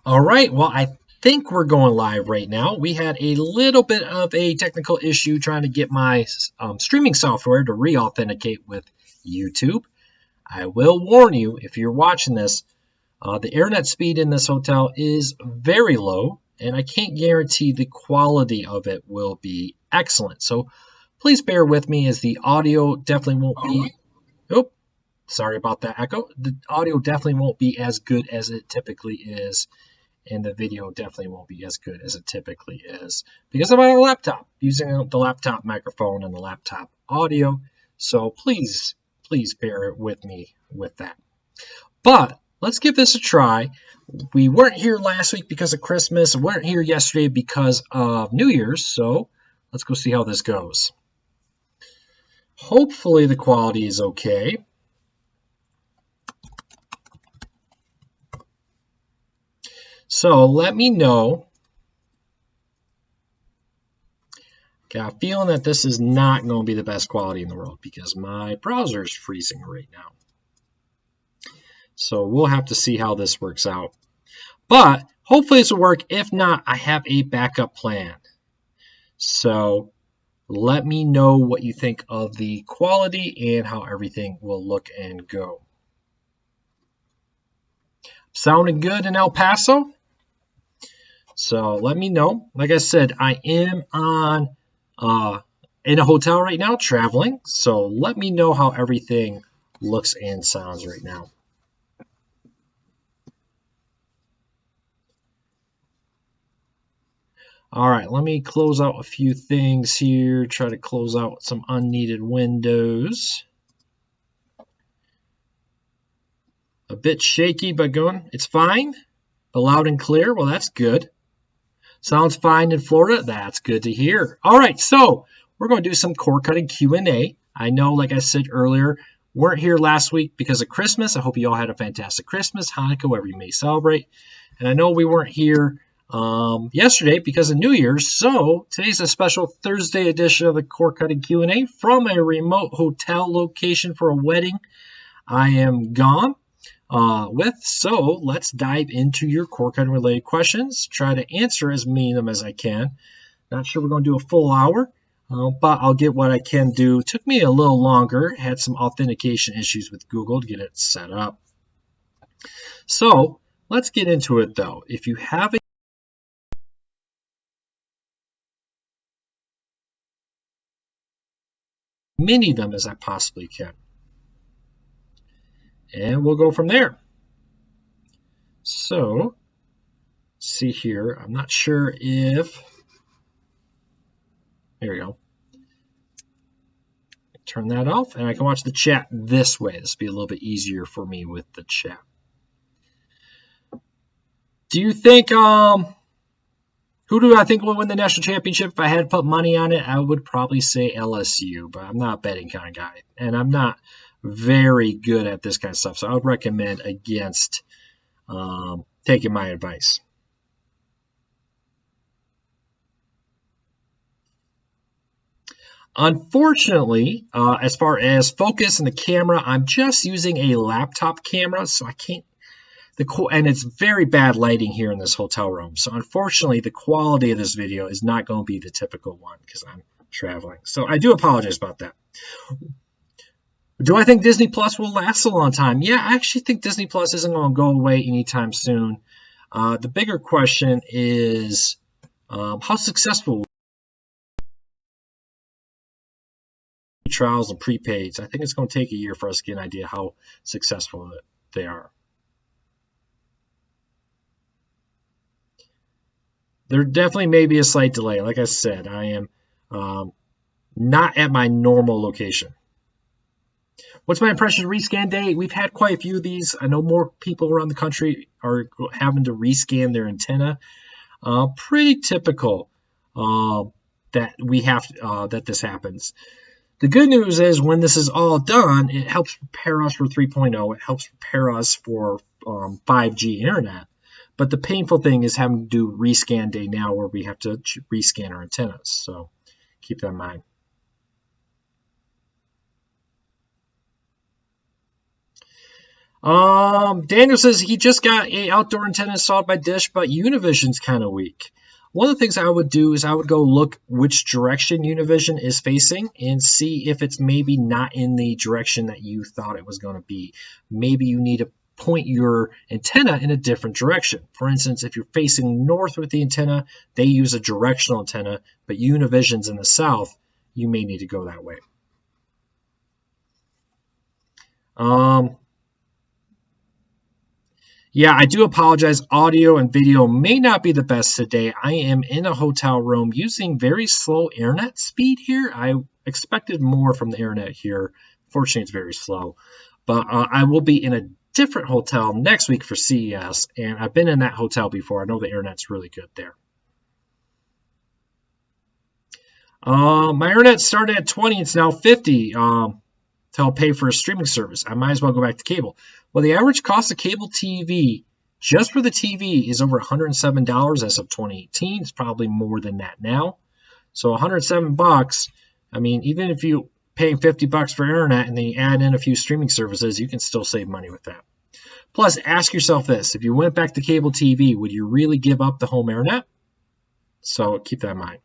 All right, well, I think we're going live right now. We had a little bit of a technical issue trying to get my streaming software to re-authenticate with YouTube. I will warn you, if you're watching this, the internet speed in this hotel is very low, and I can't guarantee the quality of it will be excellent. So please bear with me as the audio definitely won't be... Oh, sorry about that echo. The audio definitely won't be as good as it typically is, and the video definitely won't be as good as it typically is because I'm on a laptop using the laptop microphone and the laptop audio. So please bear with me with that. But let's give this a try. We weren't here last week because of Christmas. We weren't here yesterday because of New Year's. So let's go see how this goes. Hopefully the quality is okay. So let me know. Got a feeling that this is not going to be the best quality in the world because my browser is freezing right now. So we'll have to see how this works out. But hopefully this will work. If not, I have a backup plan. So let me know what you think of the quality and how everything will look and go. Sounding good in El Paso? So let me know. Like I said, I am in a hotel right now traveling. So let me know how everything looks and sounds right now. All right, let me close out a few things here. Try to close out some unneeded windows. A bit shaky, but going. It's fine. But loud and clear. Well, that's good. Sounds fine in Florida. That's good to hear. All right, so we're going to do some cord cutting Q&A. I know, like I said earlier, weren't here last week because of Christmas. I hope you all had a fantastic Christmas, Hanukkah, whatever you may celebrate. And I know we weren't here yesterday because of New Year's. So today's a special Thursday edition of the cord cutting Q&A from a remote hotel location for a wedding I am gone. So let's dive into your cord cutting related questions. Try to answer as many of them as I can. Not sure we're going to do a full hour, but I'll get what I can do. Took me a little longer. Had some authentication issues with Google to get it set up. So let's get into it though. If you have a many of them as I possibly can. And we'll go from there. So, see here. I'm not sure if... There we go. Turn that off, and I can watch the chat this way. This will be a little bit easier for me with the chat. Do you think... who do I think will win the national championship? If I had to put money on it, I would probably say LSU, but I'm not a betting kind of guy, and I'm not very good at this kind of stuff, so I would recommend against taking my advice. Unfortunately, as far as focus and the camera, I'm just using a laptop camera, so I can't. And it's very bad lighting here in this hotel room. So unfortunately, the quality of this video is not going to be the typical one because I'm traveling. So I do apologize about that. Do I think Disney Plus will last a long time? Yeah, I actually think Disney Plus isn't going to go away anytime soon. The bigger question is how successful trials and prepaids. I think it's going to take a year for us to get an idea how successful they are. There definitely may be a slight delay. Like I said, I am not at my normal location. What's my impression of rescan day? We've had quite a few of these. I know more people around the country are having to rescan their antenna. Pretty typical that we have that this happens. The good news is when this is all done, it helps prepare us for 3.0. It helps prepare us for 5G internet. But the painful thing is having to do rescan day now where we have to rescan our antennas. So keep that in mind. Daniel says he just got a outdoor antenna installed by Dish, but Univision's kind of weak. One of the things I would do is I would go look which direction Univision is facing and see if it's maybe not in the direction that you thought it was going to be. Maybe you need to point your antenna in a different direction. For instance, if you're facing north with the antenna, they use a directional antenna, but Univision's in the south, you may need to go that way. Yeah, I do apologize. Audio and video may not be the best today. I am in a hotel room using very slow internet speed here. I expected more from the internet here. Fortunately, it's very slow. But I will be in a different hotel next week for CES, and I've been in that hotel before. I know the internet's really good there. My internet started at 20. It's now 50 to help pay for a streaming service. I might as well go back to cable. Well, the average cost of cable TV, just for the TV, is over $107 as of 2018. It's probably more than that now. So $107, I mean, even if you pay $50 for internet and then you add in a few streaming services, you can still save money with that. Plus, ask yourself this. If you went back to cable TV, would you really give up the home internet? So keep that in mind.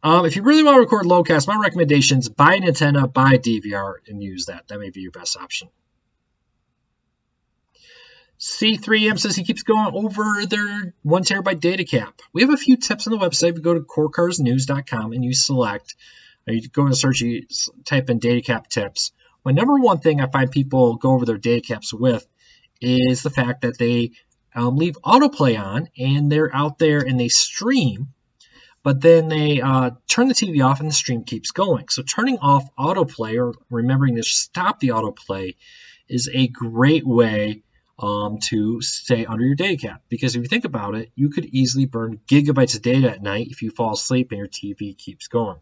If you really want to record lowcast, my recommendations, buy an antenna, buy a DVR, and use that. That may be your best option. C3M says he keeps going over their 1 terabyte data cap. We have a few tips on the website. We go to corecarsnews.com and you select, you go in the search, you type in data cap tips. My number one thing I find people go over their data caps with is the fact that they leave autoplay on and they're out there and they stream, but then they turn the TV off and the stream keeps going. So turning off autoplay or remembering to stop the autoplay is a great way to stay under your data cap. Because if you think about it, you could easily burn gigabytes of data at night if you fall asleep and your TV keeps going.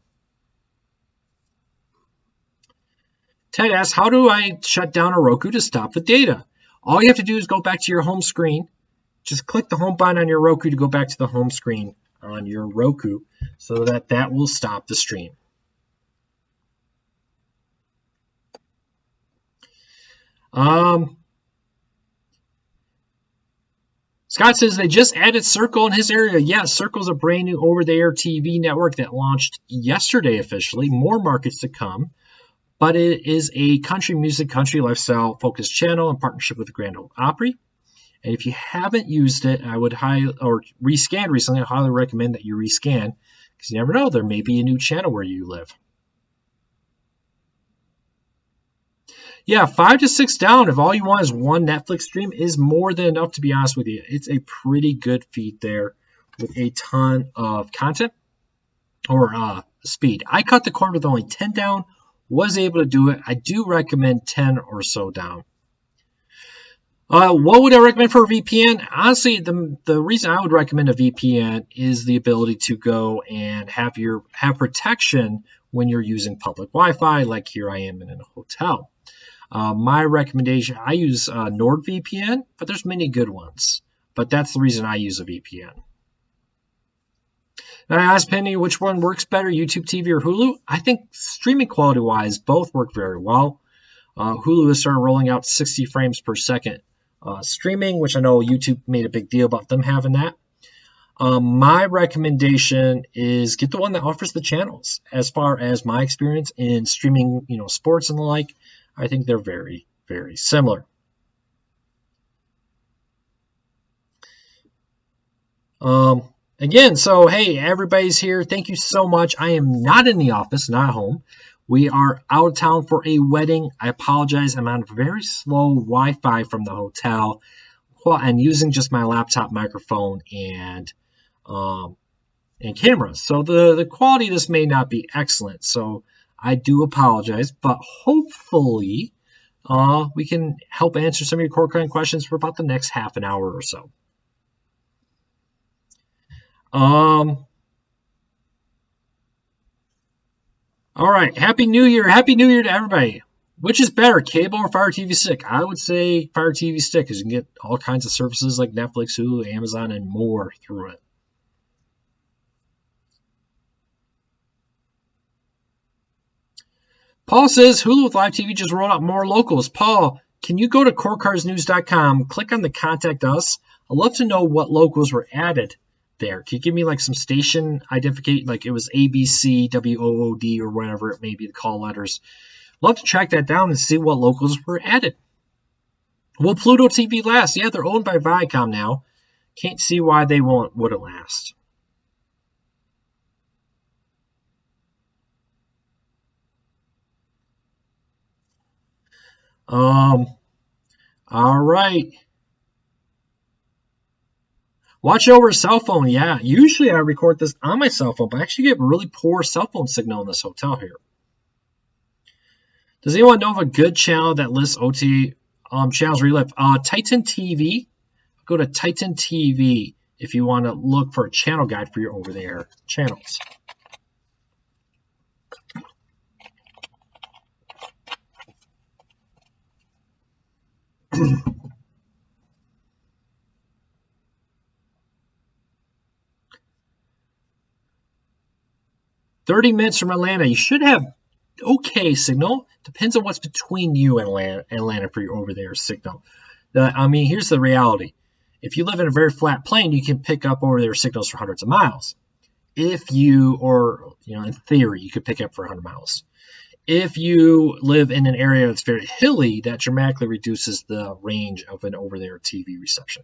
Ted asks, how do I shut down a Roku to stop the data? All you have to do is go back to your home screen. Just click the home button on your Roku to go back to the home screen on your Roku so that will stop the stream. Scott says they just added Circle in his area. Yes, Circle's a brand new over-the-air TV network that launched yesterday officially. More markets to come. But it is a country music, country lifestyle focused channel in partnership with the Grand Ole Opry. And if you haven't used it, I would rescanned recently, I highly recommend that you rescan because you never know, there may be a new channel where you live. Yeah, 5 to 6 down, if all you want is one Netflix stream, is more than enough, to be honest with you. It's a pretty good feed there with a ton of content or speed. I cut the cord with only 10 down, was able to do it. I do recommend 10 or so down. What would I recommend for a VPN? Honestly, the reason I would recommend a VPN is the ability to go and have protection when you're using public Wi-Fi, like here I am in a hotel. My recommendation, I use NordVPN, but there's many good ones. But that's the reason I use a VPN. Now I asked Penny which one works better, YouTube TV or Hulu. I think streaming quality-wise, both work very well. Hulu has started rolling out 60 frames per second streaming, which I know YouTube made a big deal about them having that. My recommendation is get the one that offers the channels. As far as my experience in streaming, sports and the like, I think they're very, very similar. Again, so hey, everybody's here. Thank you so much. I am not in the office, not home. We are out of town for a wedding. I apologize. I'm on very slow Wi-Fi from the hotel and using just my laptop microphone and camera. So the quality of this may not be excellent. So I do apologize, but hopefully we can help answer some of your core current questions for about the next half an hour or so. All right. Happy New Year. Happy New Year to everybody. Which is better, cable or Fire TV Stick? I would say Fire TV Stick because you can get all kinds of services like Netflix, Hulu, Amazon, and more through it. Paul says Hulu with Live TV just rolled out more locals. Paul, can you go to corecarsnews.com, click on the Contact Us? I'd love to know what locals were added there. Can you give me like some station identification, like it was ABC, WOOD, or whatever it may be, the call letters. Love to track that down and see what locals were added. Will Pluto TV last? Yeah, they're owned by Viacom now. Can't see why they wouldn't last. All right. Watch over a cell phone. Yeah, usually I record this on my cell phone, but I actually get really poor cell phone signal in this hotel here. Does anyone know of a good channel that lists OTA channels relive? Titan TV. Go to Titan TV if you want to look for a channel guide for your over-the-air channels. "30 minutes from Atlanta. You should have okay signal. Depends on what's between you and Atlanta for your over-there signal. Here's the reality. If you live in a very flat plane, you can pick up over-there signals for hundreds of miles. In theory, you could pick up for 100 miles. If you live in an area that's very hilly, that dramatically reduces the range of an over-there TV reception.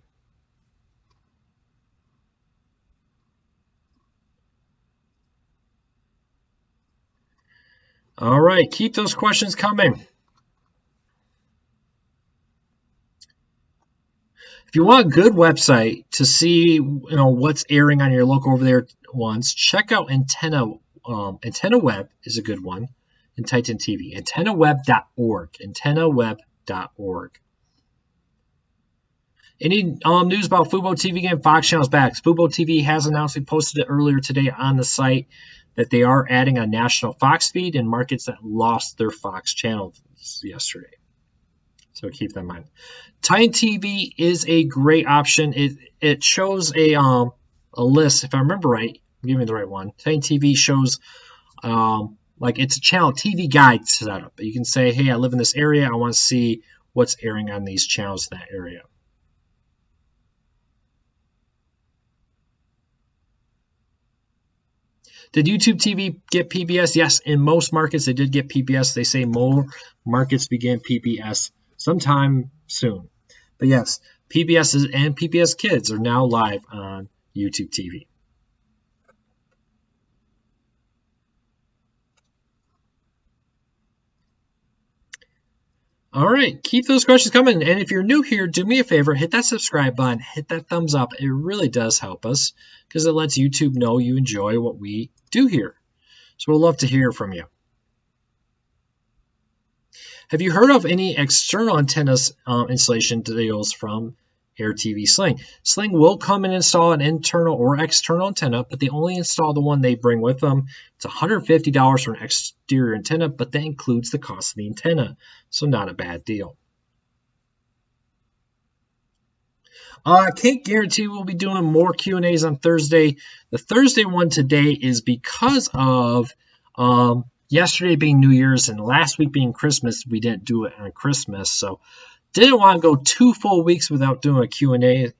All right, keep those questions coming. If you want a good website to see what's airing on your local over-there ones, check out Antenna. Antenna Web is a good one in Titan TV. AntennaWeb.org. AntennaWeb.org. Any news about Fubo TV game? Fox Channel's back. Fubo TV has announced, we posted it earlier today on the site, that they are adding a national Fox feed in markets that lost their Fox channel yesterday. So keep that in mind. Titan TV is a great option. It shows a list, if I remember right. Give me the right one. Titan TV shows like it's a channel TV guide setup. You can say, hey, I live in this area. I want to see what's airing on these channels in that area. Did YouTube TV get PBS? Yes, in most markets they did get PBS. They say more markets began PBS sometime soon. But yes, PBS and PBS Kids are now live on YouTube TV. All right, keep those questions coming. And if you're new here, do me a favor, hit that subscribe button, hit that thumbs up. It really does help us because it lets YouTube know you enjoy what we do here. So we'll love to hear from you. Have you heard of any external antennas installation deals from AirTV Sling? Sling will come and install an internal or external antenna, but they only install the one they bring with them. It's $150 for an exterior antenna, but that includes the cost of the antenna, so not a bad deal. I can't guarantee we'll be doing more Q&As on Thursday. The Thursday one today is because of yesterday being New Year's and last week being Christmas. We didn't do it on Christmas, so didn't want to go 2 full weeks without doing a Q&A.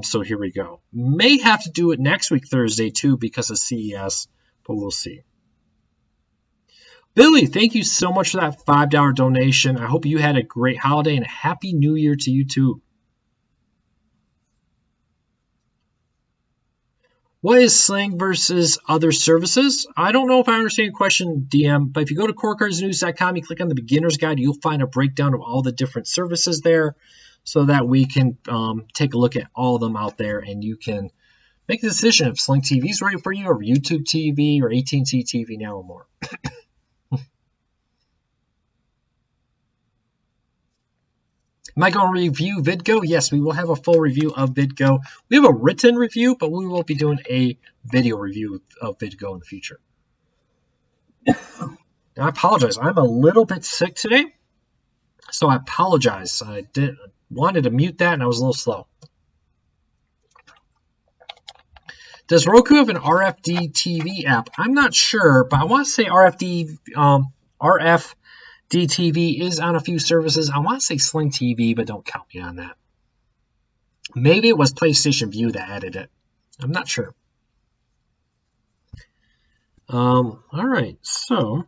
So here we go. May have to do it next week Thursday too because of CES, but we'll see. Billy, thank you so much for that $5 donation. I hope you had a great holiday and a happy New Year to you too. What is Sling versus other services? I don't know if I understand your question, DM, but if you go to corecarsnews.com, you click on the beginner's guide, you'll find a breakdown of all the different services there so that we can take a look at all of them out there and you can make a decision if Sling TV is right for you or YouTube TV or AT&T TV now or more. Am I going to review VidGo? Yes, we will have a full review of VidGo. We have a written review, but we will be doing a video review of VidGo in the future. Now, I apologize. I'm a little bit sick today, so I apologize. I wanted to mute that, and I was a little slow. Does Roku have an RFD TV app? I'm not sure, but I want to say RFD RFD-TV is on a few services. I want to say Sling TV, but don't count me on that. Maybe it was PlayStation Vue that added it. I'm not sure. All right, so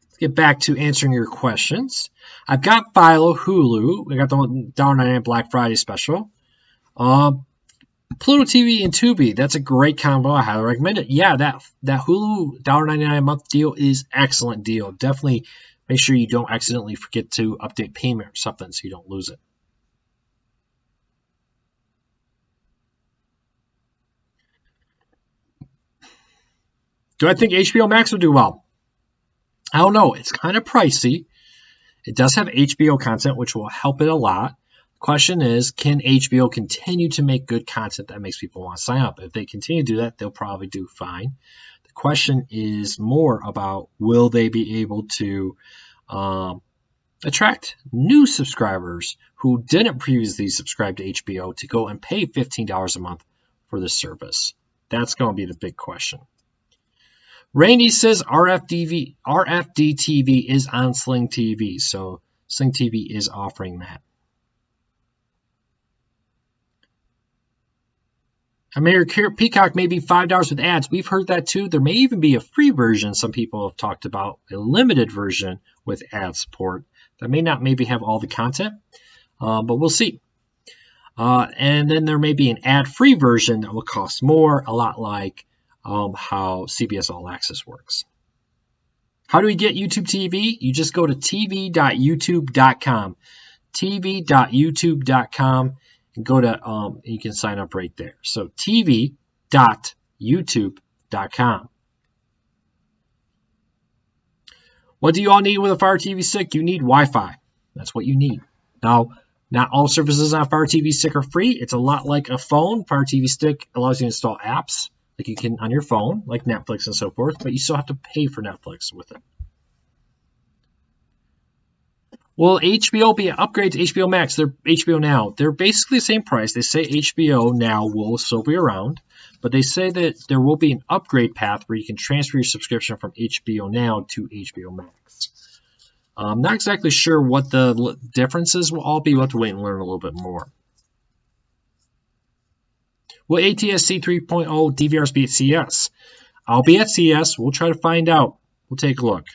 let's get back to answering your questions. I've got Philo, Hulu. I got the $1.99 Black Friday special. Pluto TV and Tubi. That's a great combo. I highly recommend it. Yeah, that Hulu $1.99 a month deal is excellent deal. Definitely make sure you don't accidentally forget to update payment or something so you don't lose it. Do I think HBO Max will do well? I don't know. It's kind of pricey. It does have HBO content, which will help it a lot. The question is, can HBO continue to make good content that makes people want to sign up? If they continue to do that, they'll probably do fine. The question is more about, will they be able to attract new subscribers who didn't previously subscribe to HBO to go and pay $15 a month for the service? That's going to be the big question. Randy says RFD TV is on Sling TV, so Sling TV is offering that. Peacock may be $5 with ads. We've heard that too. There may even be a free version some people have talked about, a limited version with ad support that may not maybe have all the content, but we'll see. And then there may be an ad-free version that will cost more, a lot like how CBS All Access works. How do we get YouTube TV? You just go to tv.youtube.com. tv.youtube.com and go to, you can sign up right there. So tv.youtube.com. What do you all need with a Fire TV stick? You need Wi-Fi. That's what you need. Now, not all services on Fire TV Stick are free. It's a lot like a phone. Fire TV Stick allows you to install apps like you can on your phone, like Netflix and so forth, but you still have to pay for Netflix with it. Will HBO be an upgrade to HBO Max? They're HBO Now. They're basically the same price. They say HBO Now will still be around, but they say that there will be an upgrade path where you can transfer your subscription from HBO Now to HBO Max. I'm not exactly sure what the differences will all be. We'll have to wait and learn a little bit more. Will ATSC 3.0 DVRs be at CES? I'll be at CES. We'll try to find out. We'll take a look.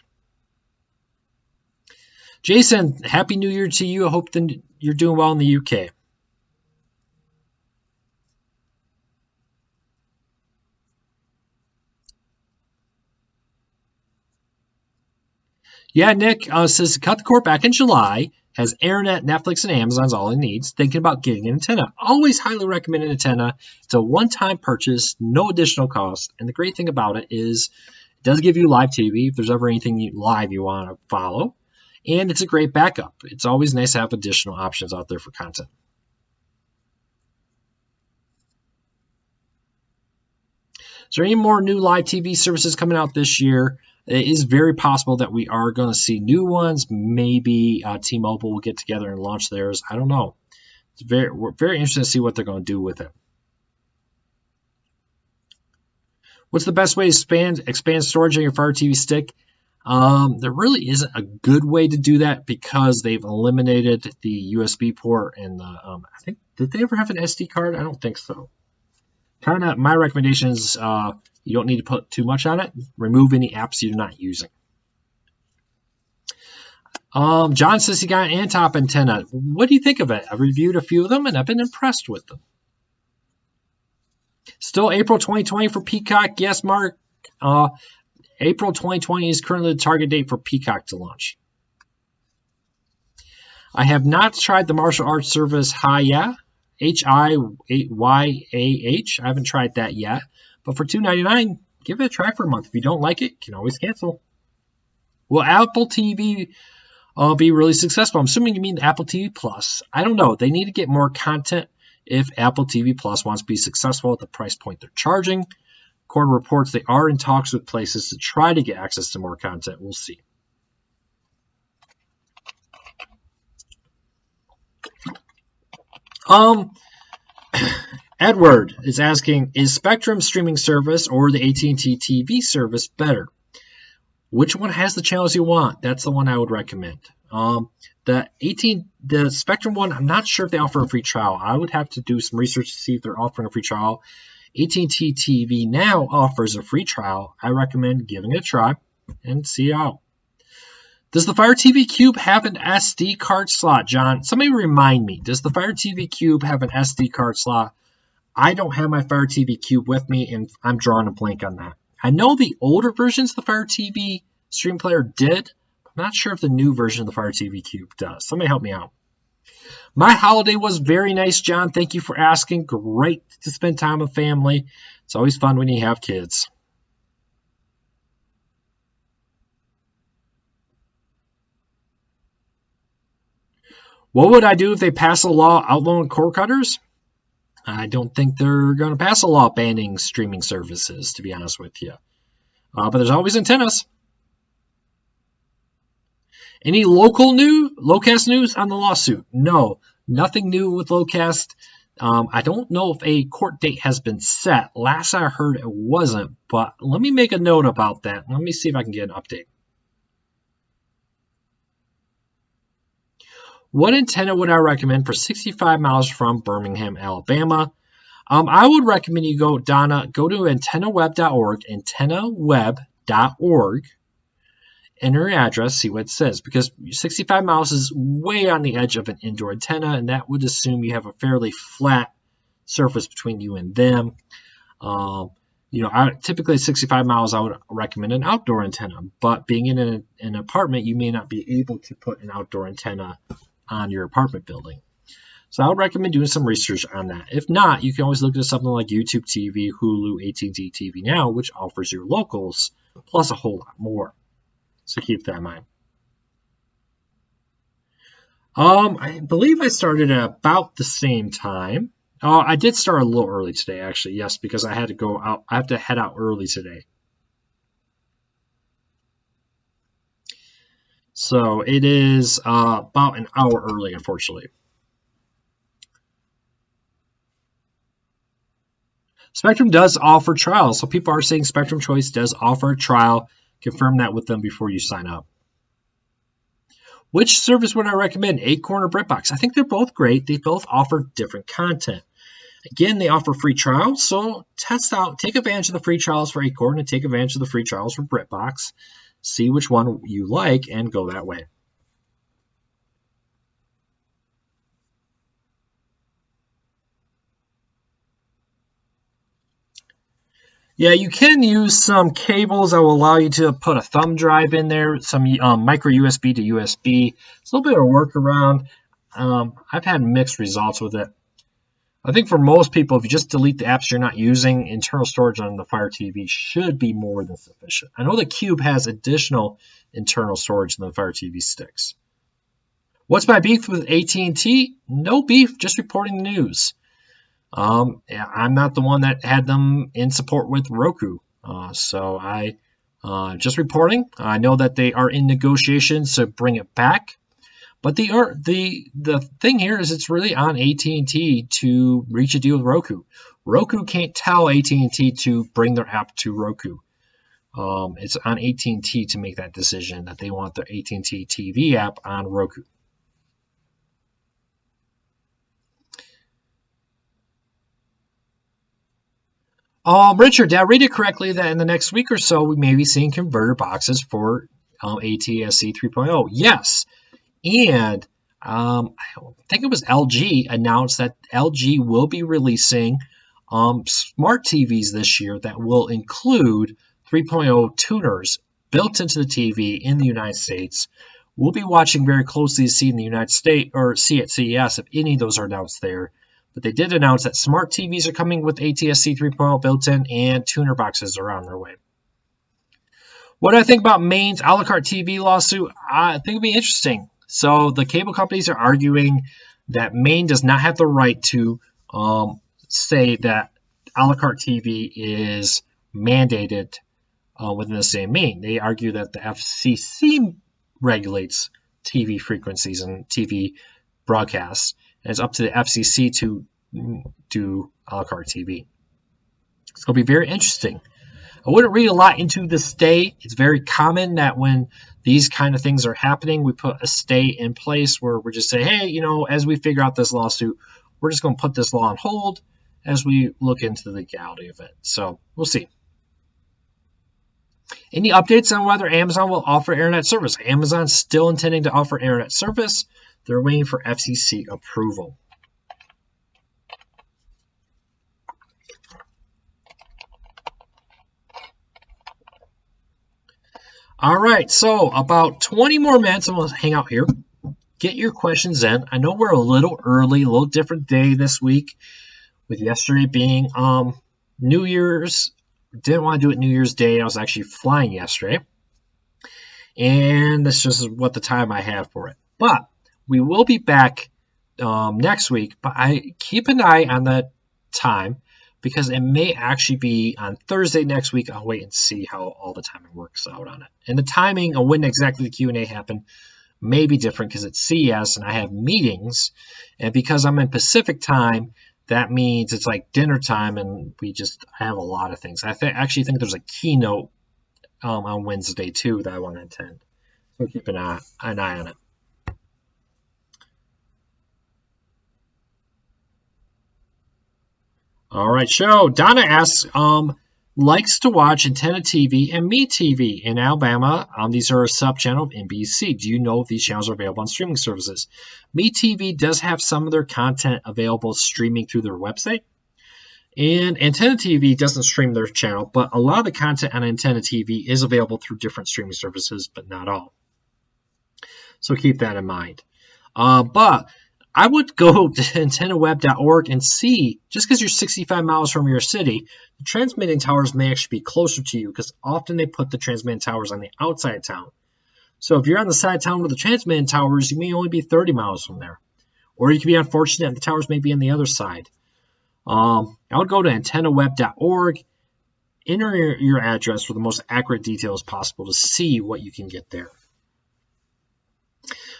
Jason, Happy New Year to you. I hope that you're doing well in the UK. Yeah, Nick says, cut the cord back in July. Has Internet, Netflix, and Amazon's all it needs. Thinking about getting an antenna. Always highly recommend an antenna. It's a one-time purchase, no additional cost. And the great thing about it is it does give you live TV if there's ever anything live you want to follow. And it's a great backup. It's always nice to have additional options out there for content. Is there any more new live TV services coming out this year? It is very possible that we are going to see new ones. Maybe T-Mobile will get together and launch theirs. I don't know. We're very interested to see what they're going to do with it. What's the best way to expand storage on your Fire TV stick? There really isn't a good way to do that because they've eliminated the USB port and the. I think, did they ever have an SD card? I don't think so. Kind of, my recommendation is you don't need to put too much on it. Remove any apps you're not using. John says he got an Antop antenna. What do you think of it? I've reviewed a few of them and I've been impressed with them. Still April 2020 for Peacock. Yes, Mark. April 2020 is currently the target date for Peacock to launch. I have not tried the martial arts service Hiya. HIYAH. I haven't tried that yet. But for $2.99, give it a try for a month. If you don't like it, you can always cancel. Will Apple TV be really successful? I'm assuming you mean Apple TV Plus. I don't know. They need to get more content if Apple TV Plus wants to be successful at the price point they're charging. According to reports, they are in talks with places to try to get access to more content. We'll see. Edward is asking, is Spectrum streaming service or the AT&T TV service better? Which one has the channels you want? That's the one I would recommend. The Spectrum one, I'm not sure if they offer a free trial. I would have to do some research to see if they're offering a free trial. AT&T TV Now offers a free trial. I recommend giving it a try and see out. Does the Fire TV Cube have an SD card slot, John? Somebody remind me. Does the Fire TV Cube have an SD card slot? I don't have my Fire TV Cube with me, and I'm drawing a blank on that. I know the older versions of the Fire TV Stream Player did. I'm not sure if the new version of the Fire TV Cube does. Somebody help me out. My holiday was very nice, John. Thank you for asking. Great to spend time with family. It's always fun when you have kids. What would I do if they pass a law outlawing cord cutters? I don't think they're going to pass a law banning streaming services, to be honest with you. But there's always antennas. Any Locast news on the lawsuit? No, nothing new with Locast. I don't know if a court date has been set. Last I heard it wasn't, but let me make a note about that. Let me see if I can get an update. What antenna would I recommend for 65 miles from Birmingham, Alabama? I would recommend you go to antennaweb.org, antennaweb.org, enter your address, see what it says, because 65 miles is way on the edge of an indoor antenna, and that would assume you have a fairly flat surface between you and them. Typically 65 miles, I would recommend an outdoor antenna, but being in an apartment, you may not be able to put an outdoor antenna on your apartment building. So I would recommend doing some research on that. If not, you can always look at something like YouTube TV, Hulu, AT&T TV Now, which offers your locals, plus a whole lot more. So keep that in mind. I believe I started at about the same time. I did start a little early today, actually. Yes, because I had to go out. I have to head out early today. So it is about an hour early, unfortunately. Spectrum does offer trials. So people are saying Spectrum Choice does offer a trial. Confirm that with them before you sign up. Which service would I recommend, Acorn or BritBox? I think they're both great. They both offer different content. Again, they offer free trials, so take advantage of the free trials for Acorn and take advantage of the free trials for BritBox. See which one you like and go that way. Yeah, you can use some cables that will allow you to put a thumb drive in there, some micro USB to USB. It's a little bit of a workaround. I've had mixed results with it. I think for most people, if you just delete the apps you're not using, internal storage on the Fire TV should be more than sufficient. I know the Cube has additional internal storage than the Fire TV sticks. What's my beef with AT&T? No beef, just reporting the news. I'm not the one that had them in support with Roku. So I just reporting. I know that they are in negotiations to bring it back. But the thing here is it's really on AT&T to reach a deal with Roku. Roku can't tell AT&T to bring their app to Roku. It's on AT&T to make that decision that they want their AT&T TV app on Roku. Richard, did I read it correctly that in the next week or so we may be seeing converter boxes for ATSC 3.0? Yes. And I think it was LG announced that LG will be releasing smart TVs this year that will include 3.0 tuners built into the TV in the United States. We'll be watching very closely to see in the United States or see at CES if any of those are announced there. But they did announce that smart TVs are coming with ATSC 3.0 built in and tuner boxes are on their way. What do I think about Maine's a la carte TV lawsuit? I think it'll be interesting. So the cable companies are arguing that Maine does not have the right to say that a la carte TV is mandated within the same Maine. They argue that the FCC regulates TV frequencies and TV broadcasts. And it's up to the FCC to do a la carte TV. It's going to be very interesting. I wouldn't read a lot into the stay. It's very common that when these kind of things are happening, we put a stay in place where we're just saying, hey, as we figure out this lawsuit, we're just going to put this law on hold as we look into the legality of it. So we'll see. Any updates on whether Amazon will offer internet service? Amazon's still intending to offer internet service. They're waiting for FCC approval. All right, so about 20 more minutes and we'll hang out here. Get your questions in. I know we're a little early, a little different day this week, with yesterday being New Year's. Didn't want to do it New Year's Day. I was actually flying yesterday. And that's just what the time I have for it. But we will be back next week. But I keep an eye on the time because it may actually be on Thursday next week. I'll wait and see how all the timing works out on it. And the timing of when exactly the Q&A happened may be different because it's CES and I have meetings. And because I'm in Pacific time, that means it's like dinner time and I have a lot of things. I actually think there's a keynote on Wednesday too that I want to attend. So keep an eye on it. All right, show. Donna asks, likes to watch Antenna TV and Me TV in Alabama. These are a sub-channel of NBC. Do you know if these channels are available on streaming services? Me TV does have some of their content available streaming through their website. And Antenna TV doesn't stream their channel, but a lot of the content on Antenna TV is available through different streaming services, but not all. So keep that in mind. But I would go to antennaweb.org and see, just because you're 65 miles from your city, the transmitting towers may actually be closer to you because often they put the transmitting towers on the outside of town. So if you're on the side of town with the transmitting towers, you may only be 30 miles from there. Or you could be unfortunate and the towers may be on the other side. I would go to antennaweb.org, enter your address for the most accurate details possible to see what you can get there.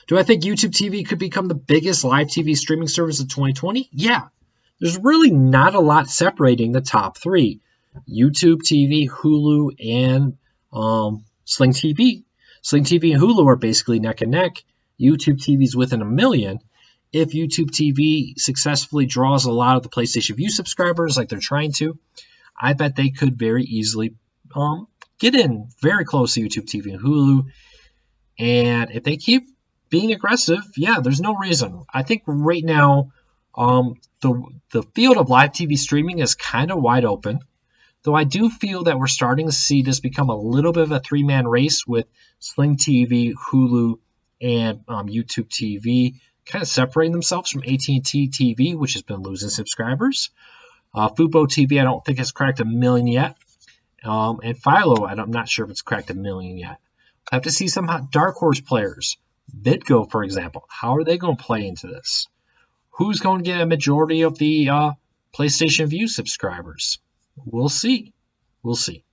Do I think YouTube TV could become the biggest live TV streaming service of 2020? Yeah. There's really not a lot separating the top three. YouTube TV, Hulu, and Sling TV. Sling TV and Hulu are basically neck and neck. YouTube TV is within 1 million. If YouTube TV successfully draws a lot of the PlayStation Vue subscribers like they're trying to, I bet they could very easily get in very close to YouTube TV and Hulu. And if they keep being aggressive, yeah, there's no reason. I think right now the field of live TV streaming is kind of wide open, though I do feel that we're starting to see this become a little bit of a three-man race with Sling TV, Hulu, and YouTube TV kind of separating themselves from AT&T TV, which has been losing subscribers. Fubo TV, I don't think has cracked 1 million yet. And Philo, I'm not sure if it's cracked 1 million yet. I have to see some dark horse players. BitGo, for example, how are they going to play into this? Who's going to get a majority of the PlayStation Vue subscribers? We'll see. We'll see.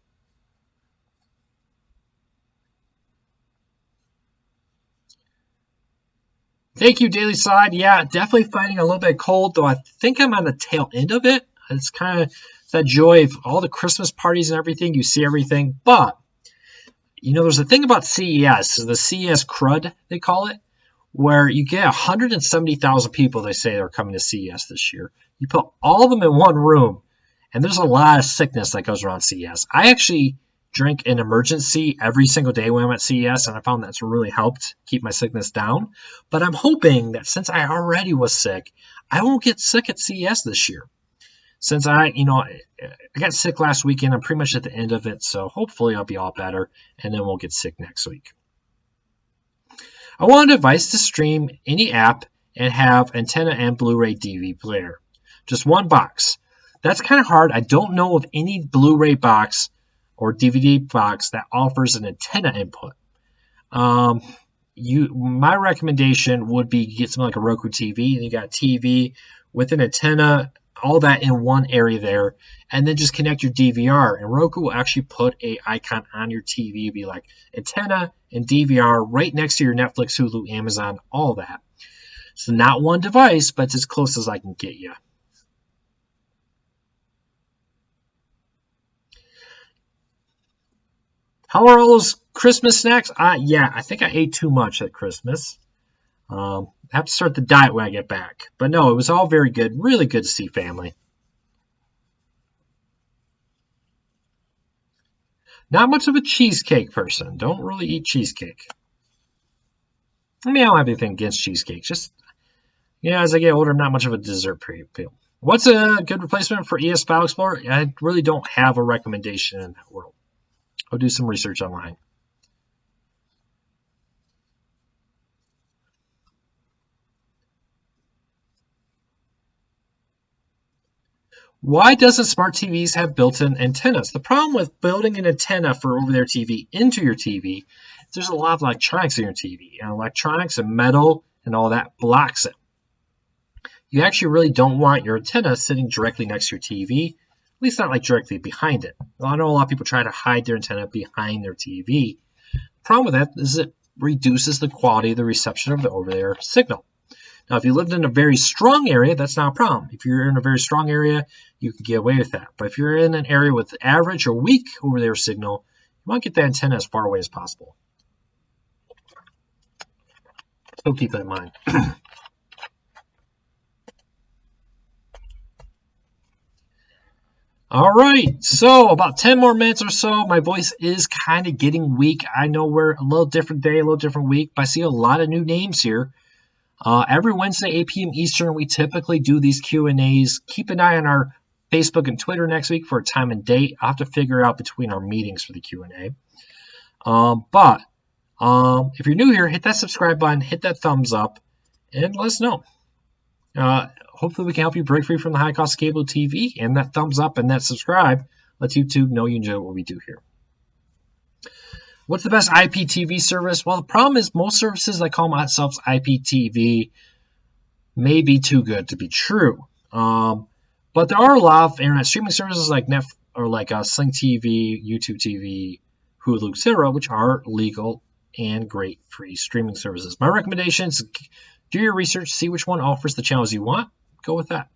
Thank you, Daily Side. Yeah, definitely fighting a little bit cold, though I think I'm on the tail end of it. It's kind of that joy of all the Christmas parties and everything. You see everything. But, there's a thing about CES, the CES crud, they call it, where you get 170,000 people, they say, are coming to CES this year. You put all of them in one room, and there's a lot of sickness that goes around CES. I actually drink an emergency every single day when I'm at CES, and I found that's really helped keep my sickness down. But I'm hoping that since I already was sick, I won't get sick at CES this year. Since I got sick last weekend, I'm pretty much at the end of it, so hopefully I'll be all better, and then we'll get sick next week. I want a device to stream any app and have antenna and Blu-ray DVD player. Just one box. That's kind of hard. I don't know of any Blu-ray box or DVD box that offers an antenna input. My recommendation would be get something like a Roku TV, and you got a TV with an antenna, all that in one area there, and then just connect your DVR. And Roku will actually put a icon on your TV, it'll be like antenna and DVR right next to your Netflix, Hulu, Amazon, all that. So not one device, but it's as close as I can get you. How are all those Christmas snacks? Yeah, I think I ate too much at Christmas. I have to start the diet when I get back. But no, it was all very good. Really good to see family. Not much of a cheesecake person. Don't really eat cheesecake. I mean, I don't have anything against cheesecake. Just, as I get older, I'm not much of a dessert people. What's a good replacement for ES File Explorer? I really don't have a recommendation in that world. I'll do some research online. Why doesn't smart TVs have built-in antennas? The problem with building an antenna for over-the-air TV into your TV is there's a lot of electronics in your TV, and electronics and metal and all that blocks it. You actually really don't want your antenna sitting directly next to your TV, at least not directly behind it. I know a lot of people try to hide their antenna behind their TV. The problem with that is it reduces the quality of the reception of the over-the-air signal. Now, if you lived in a very strong area, that's not a problem. If you're in a very strong area, you can get away with that. But if you're in an area with average or weak over-the-air signal, you want to get the antenna as far away as possible. So keep that in mind. All right, so about 10 more minutes or so. My voice is kind of getting weak. I know we're a little different day, a little different week, but I see a lot of new names here. Every Wednesday, 8 p.m. Eastern, we typically do these Q&As. Keep an eye on our Facebook and Twitter next week for a time and date. I'll have to figure out between our meetings for the Q&A. But if you're new here, hit that subscribe button, hit that thumbs up, and let us know. Hopefully we can help you break free from the high cost of cable TV, and that thumbs up and that subscribe lets YouTube know you enjoy what we do here. What's the best IPTV service? Well, the problem is most services that call themselves IPTV may be too good to be true. But there are a lot of internet streaming services like Sling TV, YouTube TV, Hulu, etc., which are legal and great free streaming services. My recommendations: do your research, see which one offers the channels you want. Go with that.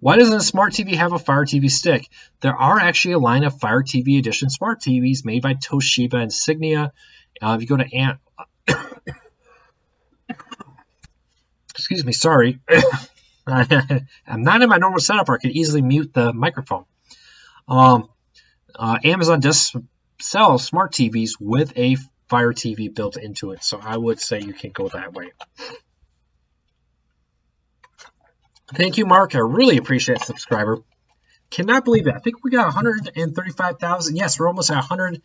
Why doesn't a smart TV have a Fire TV stick? There are actually a line of Fire TV Edition smart TVs made by Toshiba and Signia. If you go to excuse me, sorry. I'm not in my normal setup, or I could easily mute the microphone. Amazon does sell smart TVs with a Fire TV built into it, so I would say you can go that way. Thank you, Mark. I really appreciate the subscriber. Cannot believe it. I think we got 135,000. Yes, we're almost at 100.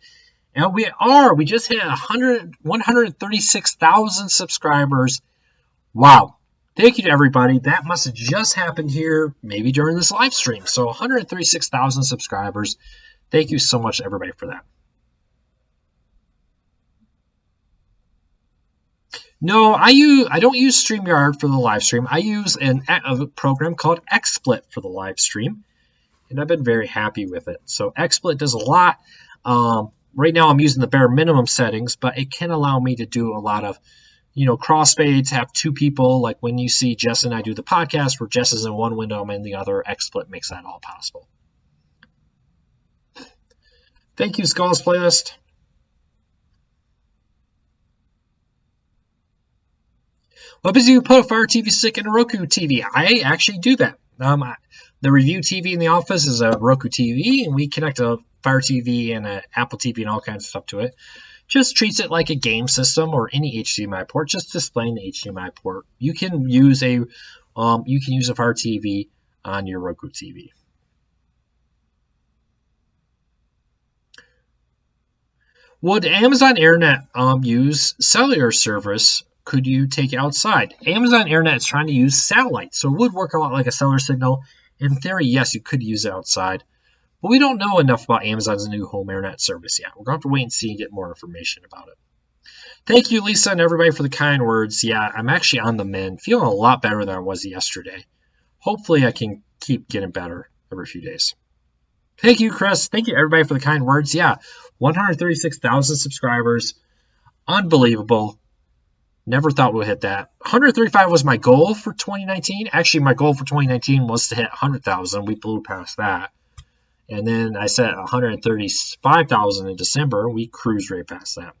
And we are. We just hit 136,000 subscribers. Wow. Thank you to everybody. That must have just happened here, maybe during this live stream. So 136,000 subscribers. Thank you so much, everybody, for that. No, I don't use StreamYard for the live stream. I use a program called XSplit for the live stream, and I've been very happy with it. So XSplit does a lot. Right now I'm using the bare minimum settings, but it can allow me to do a lot of, crossfades, have two people. Like when you see Jess and I do the podcast, where Jess is in one window, I'm in the other. XSplit makes that all possible. Thank you, Skull's Playlist. What happens if you put a Fire TV stick in a Roku TV? I actually do that. The review TV in the office is a Roku TV, and we connect a Fire TV and an Apple TV and all kinds of stuff to it. Just treats it like a game system or any HDMI port, just displaying the HDMI port. You can use a Fire TV on your Roku TV. Would Amazon Internet use cellular service? Could you take it outside? Amazon Internet is trying to use satellite, so it would work a lot like a cellular signal. In theory, yes, you could use it outside, but we don't know enough about Amazon's new home internet service yet. We're going to have to wait and see and get more information about it. Thank you, Lisa, and everybody for the kind words. Yeah, I'm actually on the mend, feeling a lot better than I was yesterday. Hopefully, I can keep getting better every few days. Thank you, Chris. Thank you, everybody, for the kind words. Yeah, 136,000 subscribers. Unbelievable. Never thought we'd hit that. 135 was my goal for 2019. Actually, my goal for 2019 was to hit 100,000. We blew past that. And then I set 135,000 in December. We cruised right past that.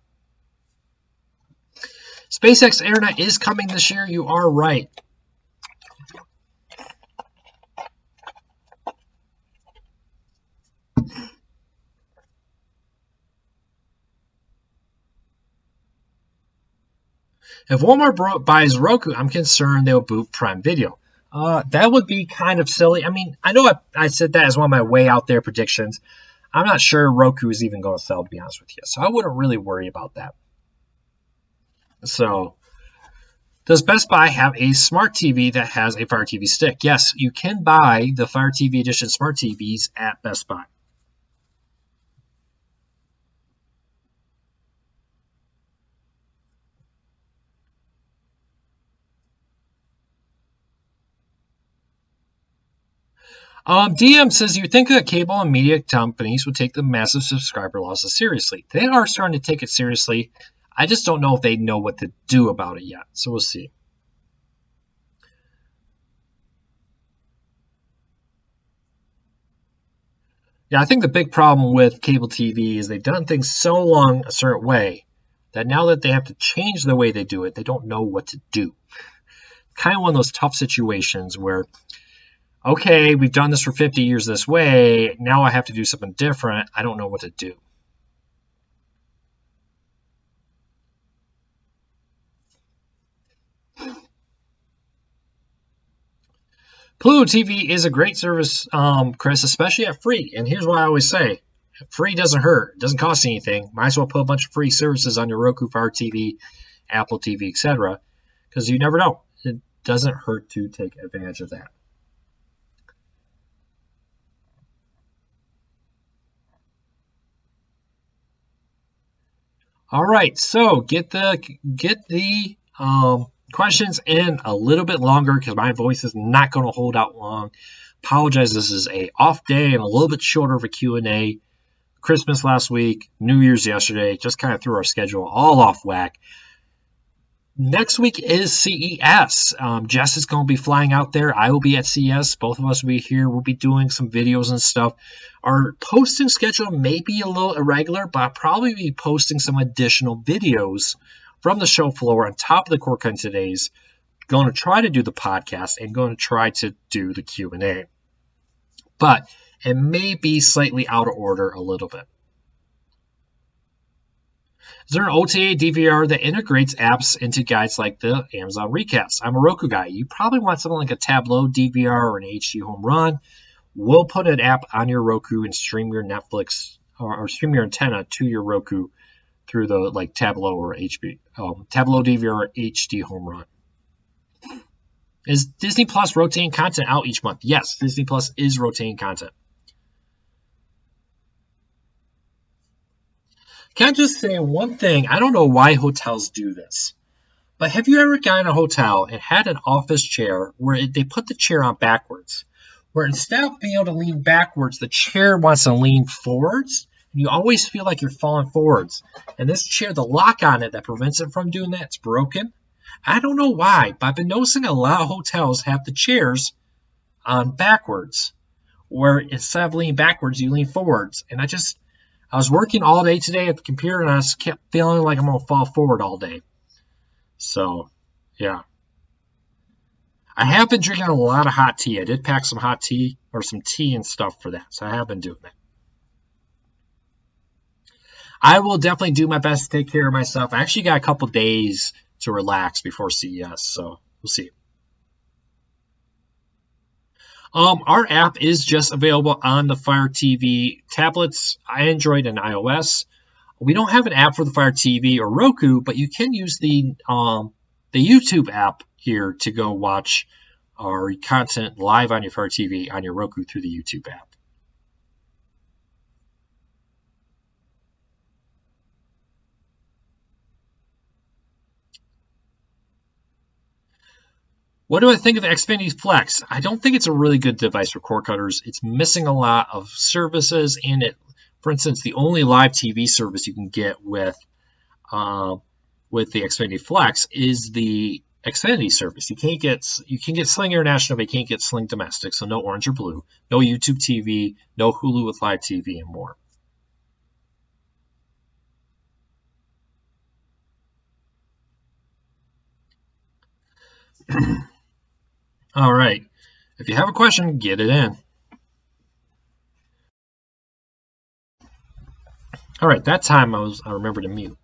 SpaceX Internet is coming this year. You are right. If Walmart buys Roku, I'm concerned they'll boot Prime Video. That would be kind of silly. I mean, I know I said that as one of my way out there predictions. I'm not sure Roku is even going to sell, to be honest with you. So I wouldn't really worry about that. So, does Best Buy have a smart TV that has a Fire TV stick? Yes, you can buy the Fire TV Edition smart TVs at Best Buy. DM says, you think that cable and media companies would take the massive subscriber losses seriously? They are starting to take it seriously. I just don't know if they know what to do about it yet. So we'll see. Yeah, I think the big problem with cable TV is they've done things so long a certain way that now that they have to change the way they do it, they don't know what to do. Kind of one of those tough situations where, okay, we've done this for 50 years this way. Now I have to do something different. I don't know what to do. Pluto TV is a great service, Chris, especially at free. And here's what I always say. Free doesn't hurt. It doesn't cost anything. Might as well put a bunch of free services on your Roku, Fire TV, Apple TV, etc. Because you never know. It doesn't hurt to take advantage of that. All right, so get the questions in a little bit longer because my voice is not going to hold out long. Apologize, this is a off day and a little bit shorter of a Q&A. Christmas last week, New Year's yesterday, just kind of threw our schedule all off whack. Next week is CES. Jess is going to be flying out there. I will be at CES. Both of us will be here. We'll be doing some videos and stuff. Our posting schedule may be a little irregular, but I'll probably be posting some additional videos from the show floor on top of the Core Content Days. Going to try to do the podcast and going to try to do the Q&A. But it may be slightly out of order a little bit. Is there an OTA DVR that integrates apps into guides like the Amazon Recaps? I'm a Roku guy. You probably want something like a Tableau DVR or an HD Home Run. We'll put an app on your Roku and stream your Netflix or stream your antenna to your Roku through the like Tableau or Tableau DVR or HD Home Run. Is Disney Plus rotating content out each month? Yes, Disney Plus is rotating content. Can I just say one thing? I don't know why hotels do this, but have you ever gotten a hotel and had an office chair where they put the chair on backwards, where instead of being able to lean backwards, the chair wants to lean forwards, and you always feel like you're falling forwards. And this chair, the lock on it that prevents it from doing that, it's broken. I don't know why, but I've been noticing a lot of hotels have the chairs on backwards, where instead of leaning backwards, you lean forwards. And I was working all day today at the computer, and I just kept feeling like I'm going to fall forward all day. So, yeah. I have been drinking a lot of hot tea. I did pack some hot tea or some tea and stuff for that, so I have been doing that. I will definitely do my best to take care of myself. I actually got a couple days to relax before CES, so we'll see. Our app is just available on the Fire TV tablets, Android and iOS. We don't have an app for the Fire TV or Roku, but you can use the YouTube app here to go watch our content live on your Fire TV on your Roku through the YouTube app. What do I think of Xfinity Flex? I don't think it's a really good device for cord cutters. It's missing a lot of services in it. For instance, the only live TV service you can get with with the Xfinity Flex is the Xfinity service. You can get Sling International, but you can't get Sling Domestic, so no Orange or Blue, no YouTube TV, no Hulu with live TV, and more. All right. If you have a question, get it in. All right, that time I remembered to mute.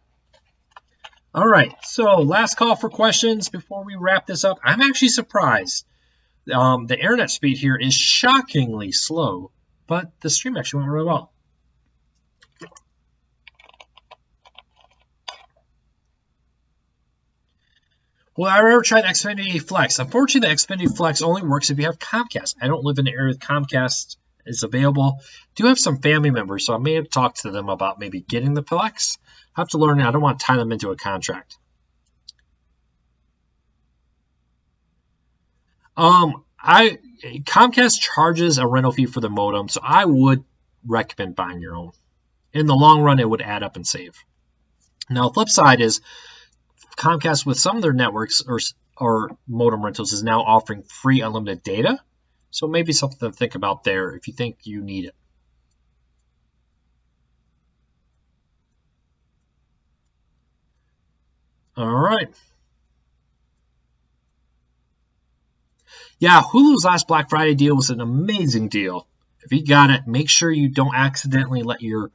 All right, so last call for questions before we wrap this up. I'm actually surprised. The internet speed here is shockingly slow, but the stream actually went really well. Well, I ever tried Xfinity Flex. Unfortunately, the Xfinity Flex only works if you have Comcast. I don't live in an area with Comcast is available. I do have some family members, so I may have talked to them about maybe getting the Flex. I have to learn. I don't want to tie them into a contract. Comcast charges a rental fee for the modem, so I would recommend buying your own. In the long run, it would add up and save. Now, the flip side is Comcast, with some of their networks or modem rentals, is now offering free unlimited data. So maybe something to think about there if you think you need it. All right. Yeah, Hulu's last Black Friday deal was an amazing deal. If you got it, make sure you don't accidentally let your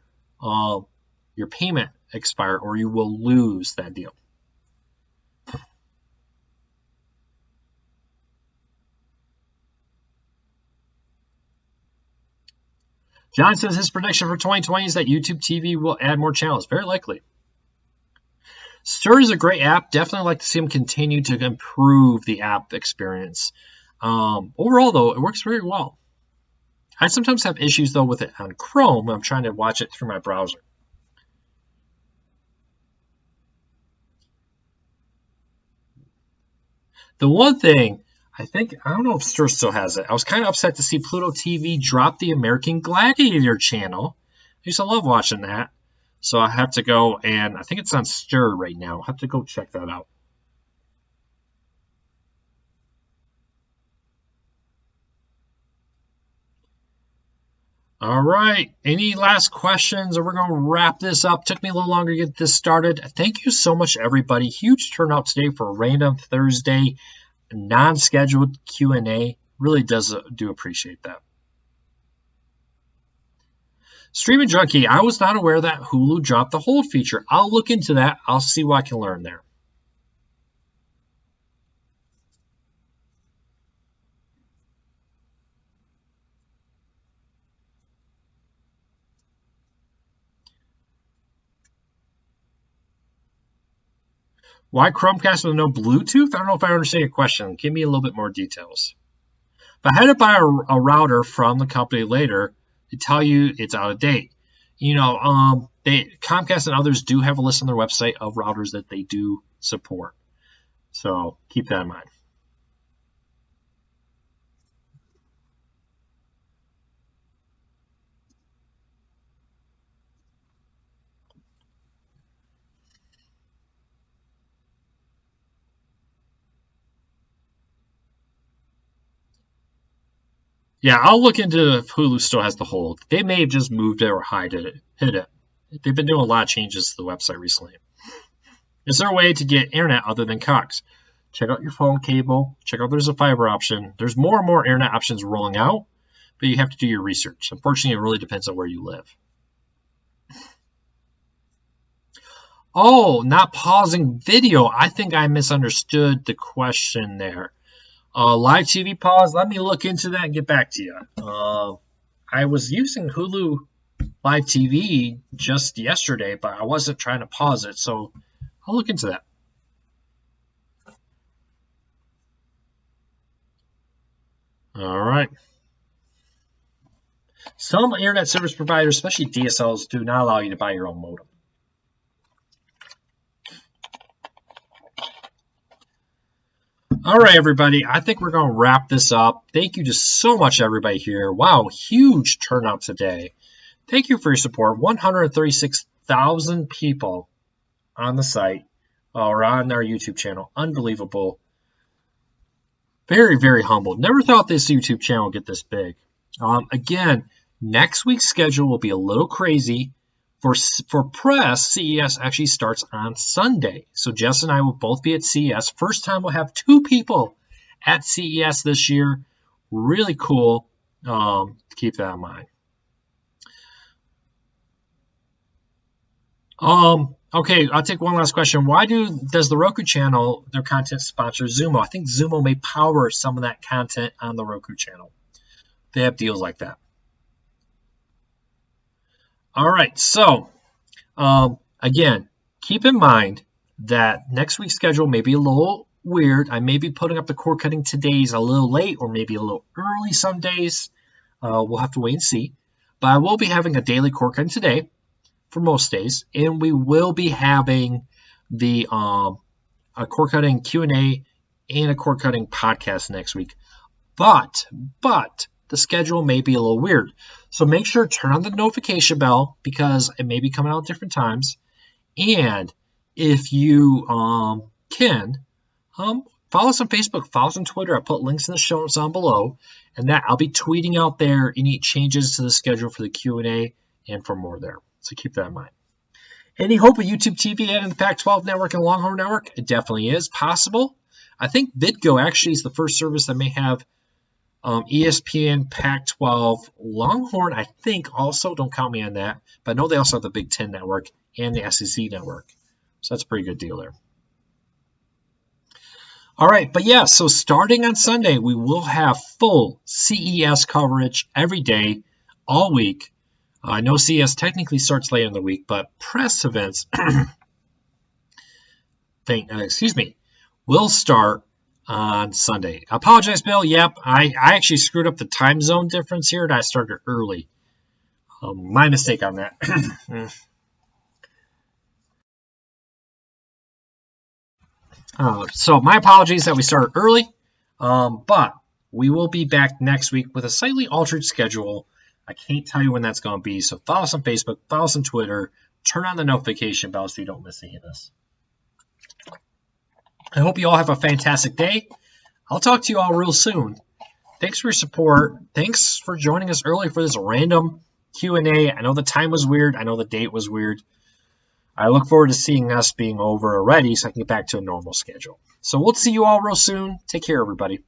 payment expire, or you will lose that deal. John says his prediction for 2020 is that YouTube TV will add more channels. Very likely. Stir is a great app. Definitely like to see them continue to improve the app experience. Overall, though, it works very well. I sometimes have issues, though, with it on Chrome when I'm trying to watch it through my browser. The one thing, I don't know if Stir still has it. I was kind of upset to see Pluto TV drop the American Gladiator channel. I used to love watching that. So I have to go, and I think it's on Stir right now. I'll have to go check that out. All right. Any last questions, or we're going to wrap this up? Took me a little longer to get this started. Thank you so much, everybody. Huge turnout today for a random Thursday non-scheduled Q&A. Really do appreciate that. Streaming Junkie, I was not aware that Hulu dropped the hold feature. I'll look into that. I'll see what I can learn there. Why Chromecast with no Bluetooth? I don't know if I understand your question. Give me a little bit more details. If I had to buy a router from the company later, they tell you it's out of date. Comcast and others do have a list on their website of routers that they do support. So keep that in mind. Yeah, I'll look into if Hulu still has the hold. They may have just moved it or hid it. They've been doing a lot of changes to the website recently. Is there a way to get internet other than Cox? Check out your phone cable. Check out there's a fiber option. There's more and more internet options rolling out, but you have to do your research. Unfortunately, it really depends on where you live. Oh, not pausing video. I think I misunderstood the question there. Live TV pause. Let me look into that and get back to you. I was using Hulu Live TV just yesterday, but I wasn't trying to pause it, so I'll look into that. All right. Some internet service providers, especially DSLs, do not allow you to buy your own modem. All right, everybody. I think we're going to wrap this up. Thank you just so much, everybody here. Wow, huge turnout today. Thank you for your support. 136,000 people on the site. or on our YouTube channel. Unbelievable. Very, very humbled. Never thought this YouTube channel would get this big. Again, next week's schedule will be a little crazy. For press, CES actually starts on Sunday. So Jess and I will both be at CES. First time we'll have 2 people at CES this year. Really cool. Keep that in mind. Okay, I'll take one last question. Why does the Roku channel, their content sponsor Zumo? I think Zumo may power some of that content on the Roku channel. They have deals like that. All right, so again, keep in mind that next week's schedule may be a little weird. I may be putting up the cord cutting today's a little late or maybe a little early some days. We'll have to wait and see. But I will be having a daily cord cutting today for most days, and we will be having the a cord cutting Q&A and a cord cutting podcast next week. But the schedule may be a little weird. So make sure to turn on the notification bell because it may be coming out at different times. And if you can, follow us on Facebook, follow us on Twitter. I put links in the show notes down below. And that I'll be tweeting out there any changes to the schedule for the Q&A and for more there. So keep that in mind. Any hope of YouTube TV adding the Pac-12 network and Longhorn network? It definitely is possible. I think VidGo actually is the first service that may have ESPN, Pac-12, Longhorn, I think also, don't count me on that, but I know they also have the Big Ten network and the SEC network. So that's a pretty good deal there. All right, but yeah, so starting on Sunday, we will have full CES coverage every day, all week. I know CES technically starts later in the week, but press events, will start on Sunday. I apologize, Bill. Yep, I actually screwed up the time zone difference here, and I started early. My mistake on that. So my apologies that we started early, but we will be back next week with a slightly altered schedule. I can't tell you when that's going to be, so follow us on Facebook, follow us on Twitter, turn on the notification bell so you don't miss any of this. I hope you all have a fantastic day. I'll talk to you all real soon. Thanks for your support. Thanks for joining us early for this random Q&A. I know the time was weird. I know the date was weird. I look forward to seeing us being over already so I can get back to a normal schedule. So we'll see you all real soon. Take care, everybody.